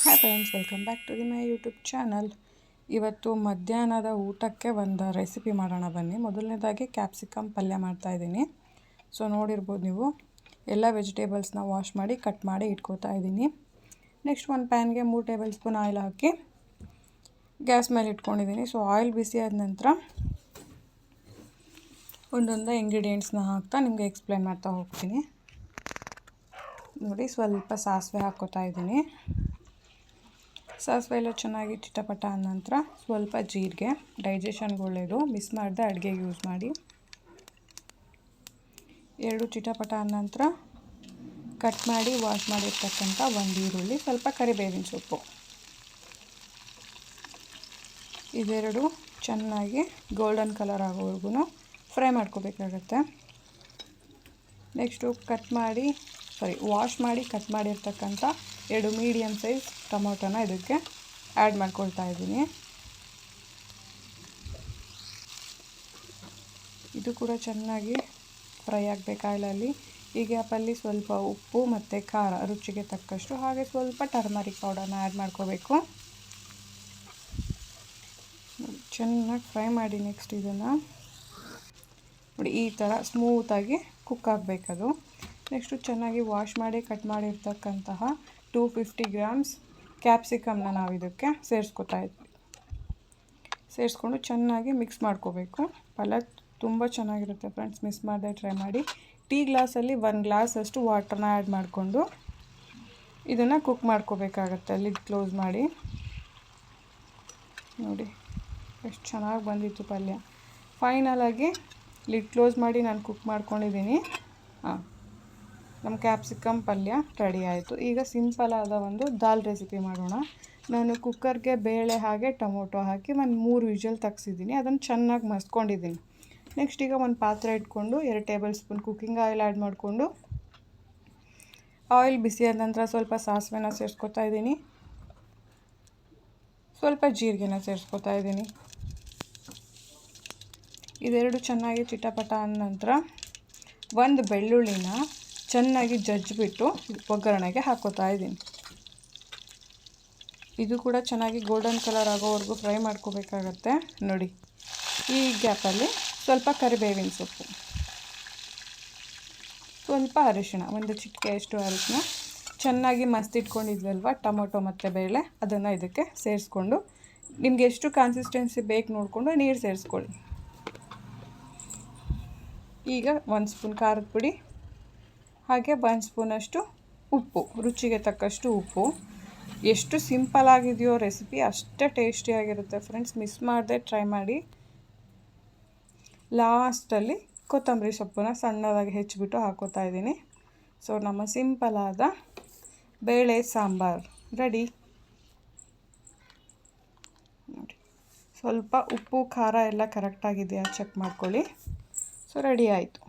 Hi friends, welcome back to my YouTube channel. ಇವತ್ತು ಮಧ್ಯಾಹ್ನದ ಊಟಕ್ಕೆ ಒಂದು ರೆಸಿಪಿ ಮಾಡೋಣ ಬನ್ನಿ. ಮೊದಲನೇದಾಗಿ ಕ್ಯಾಪ್ಸಿಕಮ್ ಪಲ್ಯ ಮಾಡ್ತಾಯಿದ್ದೀನಿ. ಸೊ ನೋಡಿರ್ಬೋದು ನೀವು, ಎಲ್ಲ ವೆಜಿಟೇಬಲ್ಸ್ನ ವಾಶ್ ಮಾಡಿ ಕಟ್ ಮಾಡಿ ಇಟ್ಕೋತಾ ಇದ್ದೀನಿ. ನೆಕ್ಸ್ಟ್ ಒಂದು ಪ್ಯಾನ್ಗೆ 3 ಟೇಬಲ್ ಸ್ಪೂನ್ ಆಯಿಲ್ ಹಾಕಿ ಗ್ಯಾಸ್ ಮೇಲೆ ಇಟ್ಕೊಂಡಿದ್ದೀನಿ. ಸೊ ಆಯಿಲ್ ಬಿಸಿ ಆದ ನಂತರ ಒಂದೊಂದು ಇಂಗ್ರೀಡಿಯೆಂಟ್ಸ್ನ ಹಾಕ್ತಾ ನಿಮಗೆ ಎಕ್ಸ್ಪ್ಲೇನ್ ಮಾಡ್ತಾ ಹೋಗ್ತೀನಿ. ನೋಡಿ, ಸ್ವಲ್ಪ ಸಾಸಿವೆ ಹಾಕ್ಕೋತಾ ಇದ್ದೀನಿ. ಸಾಸಿವೆ ಎಲ್ಲ ಚೆನ್ನಾಗಿ ಚಿಟಪಟ ಆದ ನಂತರ ಸ್ವಲ್ಪ ಜೀರಿಗೆ, ಡೈಜೆಷನ್ಗೆ ಒಳ್ಳೆಯದು, ಮಿಸ್ ಮಾಡದೆ ಅಡುಗೆಗೆ ಯೂಸ್ ಮಾಡಿ. 2 ಚಿಟಪಟ ಆದ ನಂತರ ಕಟ್ ಮಾಡಿ ವಾಶ್ ಮಾಡಿರ್ತಕ್ಕಂಥ ಒಂದು ಈರುಳ್ಳಿ, ಸ್ವಲ್ಪ ಕರಿಬೇವಿನ ಸೊಪ್ಪು, ಇದೆರಡು ಚೆನ್ನಾಗಿ ಗೋಲ್ಡನ್ ಕಲರ್ ಆಗೋವರೆಗೂ ಫ್ರೈ ಮಾಡ್ಕೋಬೇಕಾಗತ್ತೆ. ನೆಕ್ಸ್ಟು ವಾಶ್ ಮಾಡಿ ಕಟ್ ಮಾಡಿರ್ತಕ್ಕಂಥ 2 ಮೀಡಿಯಮ್ ಸೈಜ್ ಟೊಮೊಟೊನ ಇದಕ್ಕೆ ಆ್ಯಡ್ ಮಾಡ್ಕೊಳ್ತಾ ಇದ್ದೀನಿ. ಇದು ಕೂಡ ಚೆನ್ನಾಗಿ ಫ್ರೈ ಆಗಬೇಕು ಆಯಿಲಲ್ಲಿ. ಈ ಗ್ಯಾಪಲ್ಲಿ ಸ್ವಲ್ಪ ಉಪ್ಪು ಮತ್ತು ಖಾರ ರುಚಿಗೆ ತಕ್ಕಷ್ಟು, ಹಾಗೆ ಸ್ವಲ್ಪ ಟರ್ಮರಿಕ್ ಪೌಡರ್ನ ಆ್ಯಡ್ ಮಾಡ್ಕೋಬೇಕು. ಚೆನ್ನಾಗಿ ಫ್ರೈ ಮಾಡಿ ನೆಕ್ಸ್ಟ್ ಇದನ್ನು ನೋಡಿ ಈ ಥರ ಸ್ಮೂತಾಗಿ ಕುಕ್ ಆಗಬೇಕದು. ನೆಕ್ಸ್ಟು ಚೆನ್ನಾಗಿ ವಾಶ್ ಮಾಡಿ ಕಟ್ ಮಾಡಿರ್ತಕ್ಕಂತಹ 250 ಗ್ರಾಮ್ಸ್ ಕ್ಯಾಪ್ಸಿಕಮ್ನ ನಾವು ಇದಕ್ಕೆ ಸೇರಿಸ್ಕೊಂಡು ಚೆನ್ನಾಗಿ ಮಿಕ್ಸ್ ಮಾಡ್ಕೋಬೇಕು. ಪಲ್ಯ ತುಂಬ ಚೆನ್ನಾಗಿರುತ್ತೆ ಫ್ರೆಂಡ್ಸ್, ಮಿಸ್ ಮಾಡದೆ ಟ್ರೈ ಮಾಡಿ. ಟೀ ಗ್ಲಾಸಲ್ಲಿ 1 ಗ್ಲಾಸಷ್ಟು ವಾಟರ್ನ ಆ್ಯಡ್ ಮಾಡಿಕೊಂಡು ಇದನ್ನು ಕುಕ್ ಮಾಡ್ಕೋಬೇಕಾಗತ್ತೆ. ಲಿಡ್ ಕ್ಲೋಸ್ ಮಾಡಿ. ನೋಡಿ ಎಷ್ಟು ಚೆನ್ನಾಗಿ ಬಂದಿತ್ತು ಪಲ್ಯ. ಫೈನಲಾಗಿ ಲಿಡ್ ಕ್ಲೋಸ್ ಮಾಡಿ ನಾನು ಕುಕ್ ಮಾಡ್ಕೊಂಡಿದ್ದೀನಿ. ನಮ್ಮ ಕ್ಯಾಪ್ಸಿಕಮ್ ಪಲ್ಯ ರೆಡಿ ಆಯಿತು. ಈಗ ಸಿಂಪಲಾದ ಒಂದು ದಾಲ್ ರೆಸಿಪಿ ಮಾಡೋಣ. ನಾನು ಕುಕ್ಕರ್ಗೆ ಬೇಳೆ ಹಾಗೆ ಟೊಮೊಟೊ ಹಾಕಿ ಒಂದು 3 ವಿಷಲ್ ತೆಗ್ಸಿದ್ದೀನಿ. ಅದನ್ನು ಚೆನ್ನಾಗಿ ಮಸ್ಕೊಂಡಿದ್ದೀನಿ. ನೆಕ್ಸ್ಟ್ ಈಗ ಒಂದು ಪಾತ್ರೆ ಇಟ್ಕೊಂಡು 2 table spoon cooking oil add ಮಾಡಿಕೊಂಡು ಆಯಿಲ್ ಬಿಸಿಯಾದ ನಂತರ ಸ್ವಲ್ಪ ಸಾಸಿವೆನ ಸೇರಿಸ್ಕೊತಾ ಇದ್ದೀನಿ, ಸ್ವಲ್ಪ ಜೀರಿಗೆನ ಸೇರಿಸ್ಕೊತಾ ಇದ್ದೀನಿ. ಇದೆರಡು ಚೆನ್ನಾಗಿ ಚಿಟಪಟ ಆದ ನಂತರ ಒಂದು ಬೆಳ್ಳುಳ್ಳಿನ ಚೆನ್ನಾಗಿ ಜಜ್ಜಿಬಿಟ್ಟು ಒಗ್ಗರಣೆಗೆ ಹಾಕ್ಕೋತಾ ಇದ್ದೀನಿ. ಇದು ಕೂಡ ಚೆನ್ನಾಗಿ ಗೋಲ್ಡನ್ ಕಲರ್ ಆಗೋವರೆಗೂ ಫ್ರೈ ಮಾಡ್ಕೋಬೇಕಾಗತ್ತೆ. ನೋಡಿ, ಈ ಗ್ಯಾಪಲ್ಲಿ ಸ್ವಲ್ಪ ಕರಿಬೇವಿನ ಸೊಪ್ಪು, ಸ್ವಲ್ಪ ಅರಿಶಿಣ, ಒಂದು ಚಿಟಿಕೆಯಷ್ಟು ಅರಿಶಿಣ, ಚೆನ್ನಾಗಿ ಮಸ್ತಿಟ್ಕೊಂಡಿದ್ವಲ್ವ ಟೊಮೊಟೊ ಮತ್ತು ಬೇಳೆ, ಅದನ್ನು ಇದಕ್ಕೆ ಸೇರಿಸ್ಕೊಂಡು ನಿಮಗೆ ಎಷ್ಟು ಕನ್ಸಿಸ್ಟೆನ್ಸಿ ಬೇಕು ನೋಡಿಕೊಂಡು ನೀರು ಸೇರಿಸ್ಕೊಳ್ಳಿ. ಈಗ 1 ಸ್ಪೂನ್ ಖಾರದ ಪುಡಿ ಹಾಗೆ 1 ಸ್ಪೂನಷ್ಟು ಉಪ್ಪು, ರುಚಿಗೆ ತಕ್ಕಷ್ಟು ಉಪ್ಪು. ಎಷ್ಟು ಸಿಂಪಲ್ ಆಗಿದೆಯೋ ರೆಸಿಪಿ ಅಷ್ಟೇ ಟೇಸ್ಟಿಯಾಗಿರುತ್ತೆ ಫ್ರೆಂಡ್ಸ್, ಮಿಸ್ ಮಾಡದೆ ಟ್ರೈ ಮಾಡಿ. ಲಾಸ್ಟಲ್ಲಿ ಕೊತ್ತಂಬರಿ ಸೊಪ್ಪನ್ನ ಸಣ್ಣದಾಗಿ ಹೆಚ್ಚಿಬಿಟ್ಟು ಹಾಕೋತಾ ಇದ್ದೀನಿ. ಸೊ ನಮ್ಮ ಸಿಂಪಲಾದ ಬೇಳೆ ಸಾಂಬಾರು ರೆಡಿ. ನೋಡಿ, ಸ್ವಲ್ಪ ಉಪ್ಪು ಖಾರ ಎಲ್ಲ ಕರೆಕ್ಟಾಗಿದೆಯಾ ಚೆಕ್ ಮಾಡ್ಕೊಳ್ಳಿ. ಸೊ ರೆಡಿ ಆಯಿತು.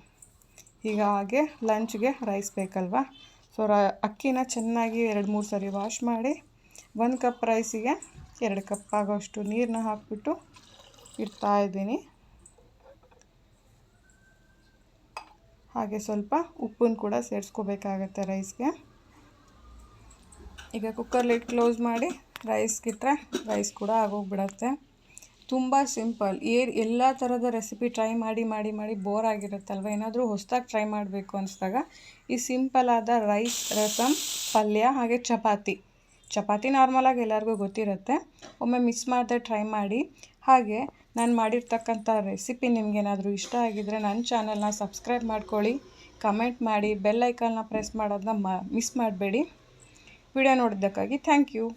ಈಗ ಹಾಗೆ ಲಂಚ್ಗೆ ರೈಸ್ ಬೇಕಲ್ವ. ಸೊ ಅಕ್ಕಿನ ಚೆನ್ನಾಗಿ 2-3 ಸರಿ ವಾಶ್ ಮಾಡಿ 1 ಕಪ್ ರೈಸಿಗೆ 2 ಕಪ್ ಆಗೋಷ್ಟು ನೀರನ್ನ ಹಾಕಿಬಿಟ್ಟು ಇಡ್ತಾಯಿದ್ದೀನಿ. ಹಾಗೆ ಸ್ವಲ್ಪ ಉಪ್ಪನ್ನು ಕೂಡ ಸೇರಿಸ್ಕೋಬೇಕಾಗತ್ತೆ ರೈಸ್ಗೆ. ಈಗ ಕುಕ್ಕರ್ ಲಿಡ್ ಕ್ಲೋಸ್ ಮಾಡಿ ರೈಸ್ಗಿಟ್ರೆ ರೈಸ್ ಕೂಡ ಆಗೋಗ್ಬಿಡತ್ತೆ. ತುಂಬ ಸಿಂಪಲ್. ಎಲ್ಲ ಥರದ ರೆಸಿಪಿ ಟ್ರೈ ಮಾಡಿ ಬೋರ್ ಆಗಿರುತ್ತಲ್ವ. ಏನಾದರೂ ಹೊಸದಾಗಿ ಟ್ರೈ ಮಾಡಬೇಕು ಅನಿಸಿದಾಗ ಈ ಸಿಂಪಲಾದ ರೈಸ್, ರಸಮ್, ಪಲ್ಯ ಹಾಗೆ ಚಪಾತಿ ನಾರ್ಮಲಾಗಿ ಎಲ್ಲರಿಗೂ ಗೊತ್ತಿರುತ್ತೆ. ಒಮ್ಮೆ ಮಿಸ್ ಮಾಡದೆ ಟ್ರೈ ಮಾಡಿ. ಹಾಗೆ ನಾನು ಮಾಡಿರ್ತಕ್ಕಂಥ ರೆಸಿಪಿ ನಿಮಗೇನಾದರೂ ಇಷ್ಟ ಆಗಿದ್ದರೆ ನನ್ನ ಚಾನಲ್ನ ಸಬ್ಸ್ಕ್ರೈಬ್ ಮಾಡ್ಕೊಳ್ಳಿ, ಕಮೆಂಟ್ ಮಾಡಿ, ಬೆಲ್ ಐಕಾನ್ನ ಪ್ರೆಸ್ ಮಾಡೋದನ್ನ ಮಿಸ್ ಮಾಡಬೇಡಿ. ವಿಡಿಯೋ ನೋಡಿದ್ದಕ್ಕಾಗಿ ಥ್ಯಾಂಕ್ ಯು.